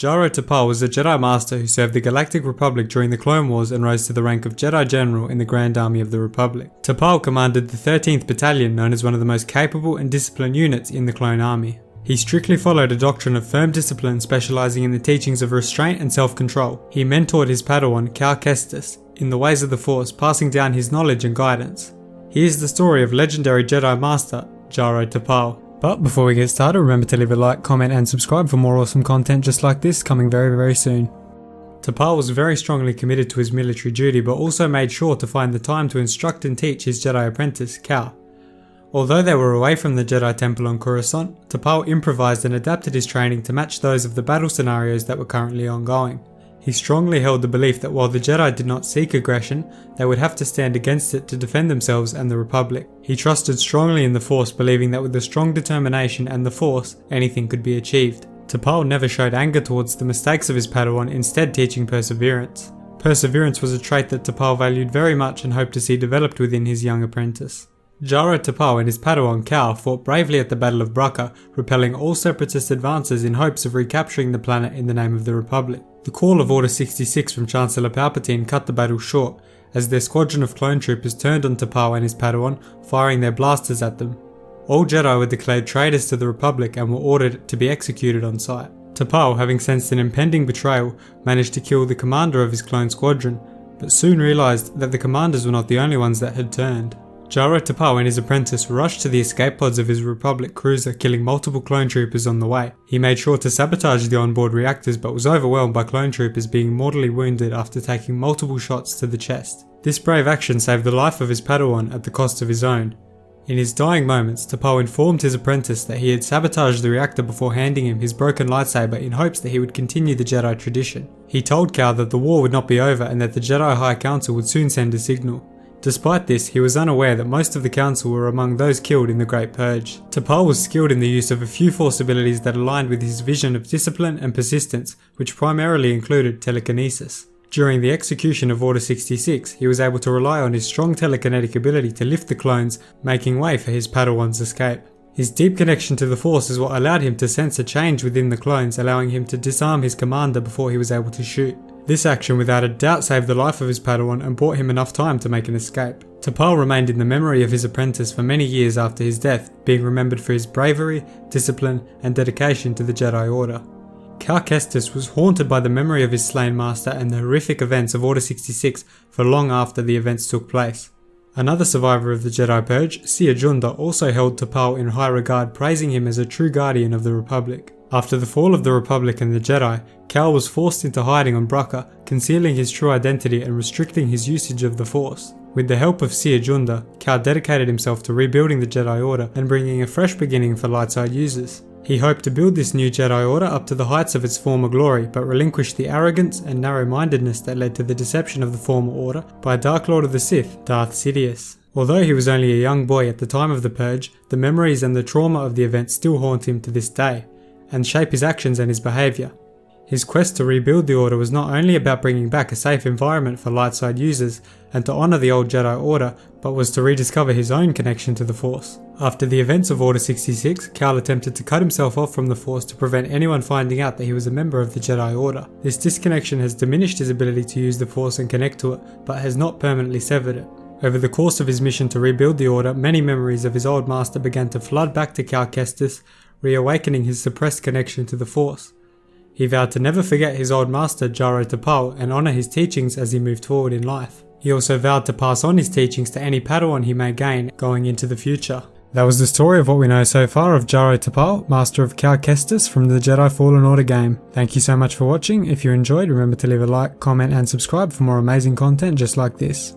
Jaro Tapal was a Jedi Master who served the Galactic Republic during the Clone Wars and rose to the rank of Jedi General in the Grand Army of the Republic. Tapal commanded the 13th Battalion, known as one of the most capable and disciplined units in the Clone Army. He strictly followed a doctrine of firm discipline, specializing in the teachings of restraint and self-control. He mentored his Padawan Cal Kestis in the ways of the Force, passing down his knowledge and guidance. Here's the story of legendary Jedi Master Jaro Tapal. But before we get started, remember to leave a like, comment and subscribe for more awesome content just like this coming very soon. Tapal was very strongly committed to his military duty, but also made sure to find the time to instruct and teach his Jedi apprentice, Cal. Although they were away from the Jedi Temple on Coruscant, Tapal improvised and adapted his training to match those of the battle scenarios that were currently ongoing. He strongly held the belief that while the Jedi did not seek aggression, they would have to stand against it to defend themselves and the Republic. He trusted strongly in the Force, believing that with a strong determination and the Force, anything could be achieved. Tapal never showed anger towards the mistakes of his Padawan, instead teaching perseverance. Perseverance was a trait that Tapal valued very much and hoped to see developed within his young apprentice. Jaro Tapal and his Padawan Cal fought bravely at the Battle of Bracca, repelling all separatist advances in hopes of recapturing the planet in the name of the Republic. The call of Order 66 from Chancellor Palpatine cut the battle short, as their squadron of clone troopers turned on Tapal and his Padawan, firing their blasters at them. All Jedi were declared traitors to the Republic and were ordered to be executed on sight. Tapal, having sensed an impending betrayal, managed to kill the commander of his clone squadron, but soon realized that the commanders were not the only ones that had turned. Jaro Tapal and his apprentice rushed to the escape pods of his Republic cruiser, killing multiple clone troopers on the way. He made sure to sabotage the onboard reactors, but was overwhelmed by clone troopers, being mortally wounded after taking multiple shots to the chest. This brave action saved the life of his Padawan at the cost of his own. In his dying moments, Tapal informed his apprentice that he had sabotaged the reactor before handing him his broken lightsaber in hopes that he would continue the Jedi tradition. He told Cal that the war would not be over and that the Jedi High Council would soon send a signal. Despite this, he was unaware that most of the council were among those killed in the Great Purge. Tapal was skilled in the use of a few Force abilities that aligned with his vision of discipline and persistence, which primarily included telekinesis. During the execution of Order 66, he was able to rely on his strong telekinetic ability to lift the clones, making way for his Padawan's escape. His deep connection to the Force is what allowed him to sense a change within the clones, allowing him to disarm his commander before he was able to shoot. This action without a doubt saved the life of his Padawan and bought him enough time to make an escape. Tapal remained in the memory of his apprentice for many years after his death, being remembered for his bravery, discipline, and dedication to the Jedi Order. Cal Kestis was haunted by the memory of his slain master and the horrific events of Order 66 for long after the events took place. Another survivor of the Jedi Purge, Junda, also held Tapal in high regard, praising him as a true guardian of the Republic. After the fall of the Republic and the Jedi, Cal was forced into hiding on Bracca, concealing his true identity and restricting his usage of the Force. With the help of Junda, Cal dedicated himself to rebuilding the Jedi Order and bringing a fresh beginning for light side users. He hoped to build this new Jedi Order up to the heights of its former glory, but relinquished the arrogance and narrow-mindedness that led to the deception of the former Order by Dark Lord of the Sith, Darth Sidious. Although he was only a young boy at the time of the Purge, the memories and the trauma of the event still haunt him to this day, and shape his actions and his behaviour. His quest to rebuild the Order was not only about bringing back a safe environment for light side users and to honour the old Jedi Order, but was to rediscover his own connection to the Force. After the events of Order 66, Cal attempted to cut himself off from the Force to prevent anyone finding out that he was a member of the Jedi Order. This disconnection has diminished his ability to use the Force and connect to it, but has not permanently severed it. Over the course of his mission to rebuild the Order, many memories of his old master began to flood back to Cal Kestis, reawakening his suppressed connection to the Force. He vowed to never forget his old master Jaro Tapal and honour his teachings as he moved forward in life. He also vowed to pass on his teachings to any Padawan he may gain going into the future. That was the story of what we know so far of Jaro Tapal, Master of Cal Kestis from the Jedi Fallen Order game. Thank you so much for watching. If you enjoyed, remember to leave a like, comment and subscribe for more amazing content just like this.